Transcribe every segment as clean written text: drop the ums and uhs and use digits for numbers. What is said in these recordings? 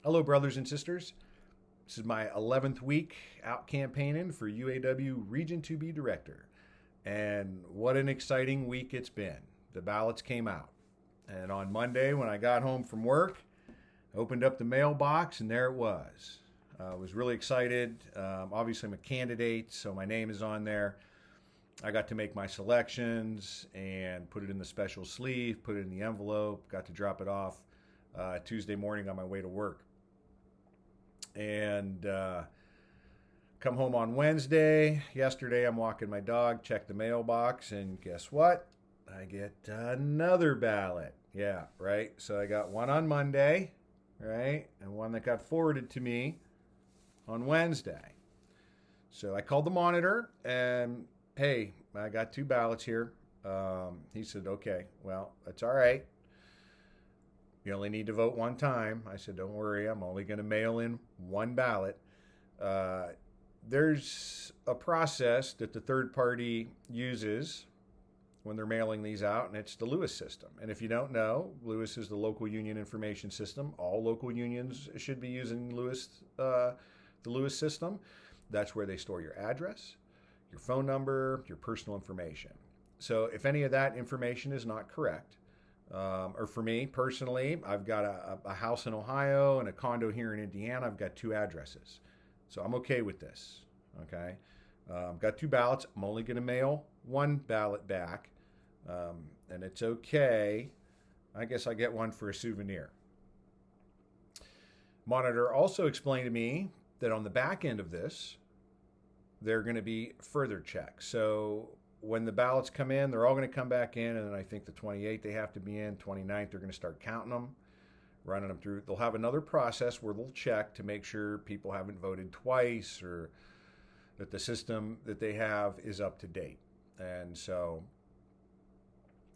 Hello, brothers and sisters. This is my 11th week out campaigning for UAW Region 2B Director. And what an exciting week it's been. The ballots came out. And on Monday, when I got home from work, I opened up the mailbox and there it was. I was really excited. Obviously, I'm a candidate, so my name is on there. I got to make my selections and put it in the special sleeve, put it in the envelope, got to drop it off Tuesday morning on my way to work. And come home on Wednesday. Yesterday, I'm walking my dog, check the mailbox, and guess what? I get another ballot. Yeah, right. So I got one on Monday, right, and one that got forwarded to me on Wednesday. So I called the monitor and, hey, I got two ballots here. He said, okay, well, that's all right. You only need to vote one time. I said, don't worry, I'm only going to mail in one ballot. There's a process that the third party uses when they're mailing these out, and it's the Lewis system. And if you don't know, Lewis is the local union information system. All local unions should be using the Lewis system. That's where they store your address, your phone number, your personal information. So if any of that information is not correct, or for me personally, I've got a house in Ohio and a condo here in Indiana. I've got two addresses. So I'm okay with this. Okay. I've got two ballots. I'm only going to mail one ballot back. And it's okay. I guess I get one for a souvenir. Monitor also explained to me that on the back end of this, there are going to be further checks. So when the ballots come in, they're all going to come back in, and then I think the 28th they have to be in, 29th they're going to start counting them, running them through. They'll have another process where they'll check to make sure people haven't voted twice or that the system that they have is up to date. And so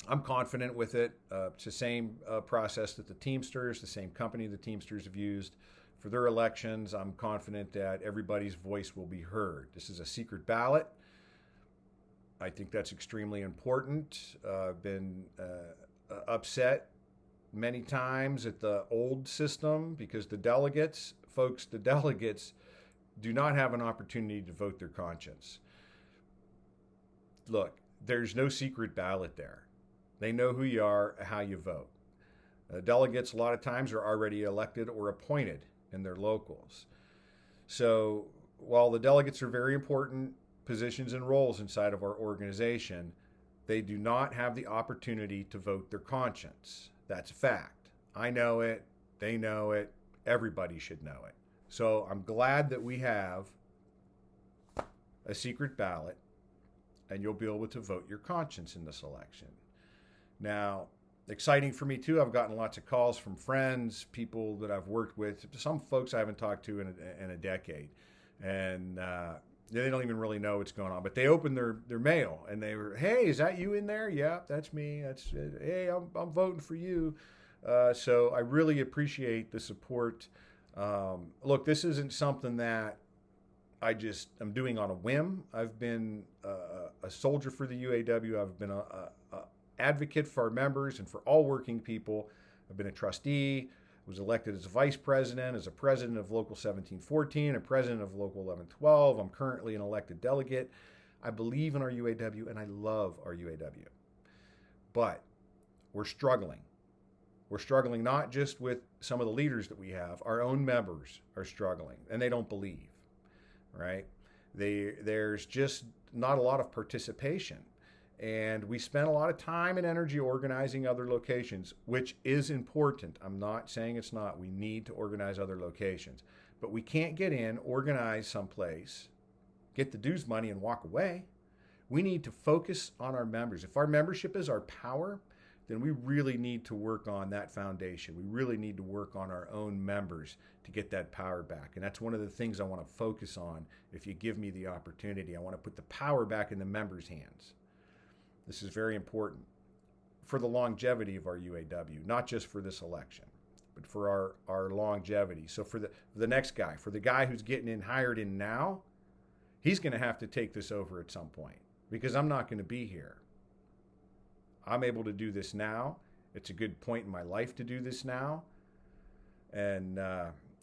I'm confident with it. It's the same process that the Teamsters, the same company the Teamsters have used for their elections. I'm confident that everybody's voice will be heard. This is a secret ballot. I think that's extremely important. I've been upset many times at the old system because the delegates do not have an opportunity to vote their conscience. Look, there's no secret ballot there. They know who you are, how you vote. Delegates, a lot of times, are already elected or appointed in their locals. So while the delegates are very important positions and roles inside of our organization, they do not have the opportunity to vote their conscience. That's a fact. I know it. They know it. Everybody should know it. So I'm glad that we have a secret ballot and you'll be able to vote your conscience in this election. Now, exciting for me too, I've gotten lots of calls from friends, people that I've worked with, some folks I haven't talked to in a decade. And they don't even really know what's going on, but they opened their mail and they were, hey, is that you in there? Yeah, that's me. Hey, I'm voting for you. So I really appreciate the support. Look, this isn't something that I'm doing on a whim. I've been a soldier for the UAW. I've been a advocate for our members and for all working people. I've been a trustee. Was elected as a vice president, as a president of Local 1714, a president of Local 1112. I'm currently an elected delegate. I believe in our UAW and I love our UAW. But we're struggling. We're struggling not just with some of the leaders that we have, our own members are struggling and they don't believe, right? There's just not a lot of participation. And we spent a lot of time and energy organizing other locations, which is important. I'm not saying it's not. We need to organize other locations. But we can't get in, organize someplace, get the dues money, and walk away. We need to focus on our members. If our membership is our power, then we really need to work on that foundation. We really need to work on our own members to get that power back. And that's one of the things I want to focus on if you give me the opportunity. I want to put the power back in the members' hands. This is very important for the longevity of our UAW, not just for this election, but for our longevity. So for the next guy, for the guy who's getting hired in now, he's going to have to take this over at some point because I'm not going to be here. I'm able to do this now. It's a good point in my life to do this now. And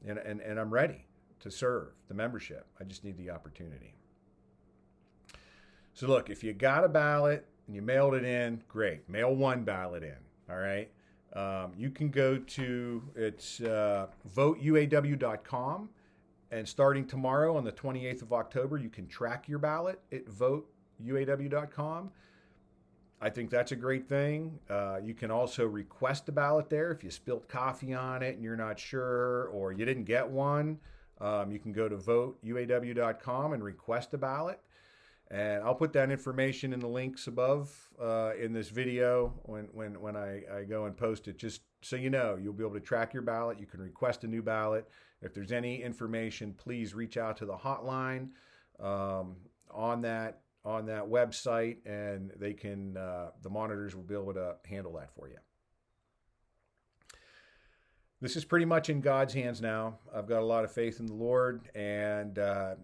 and I'm ready to serve the membership. I just need the opportunity. So look, if you got a ballot and you mailed it in, great. Mail one ballot in, all right? You can go to, it's voteuaw.com, and starting tomorrow on the 28th of October, you can track your ballot at voteuaw.com. I think that's a great thing. You can also request a ballot there if you spilt coffee on it and you're not sure, or you didn't get one. You can go to voteuaw.com and request a ballot. And I'll put that information in the links above in this video when I go and post it, just so you know. You'll be able to track your ballot. You can request a new ballot. If there's any information, please reach out to the hotline on that website, and they can the monitors will be able to handle that for you. This is pretty much in God's hands now. I've got a lot of faith in the Lord, and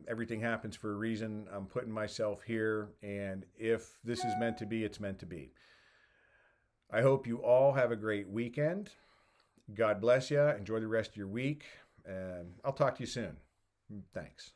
everything happens for a reason. I'm putting myself here, and if this is meant to be, it's meant to be. I hope you all have a great weekend. God bless you. Enjoy the rest of your week, and I'll talk to you soon. Thanks.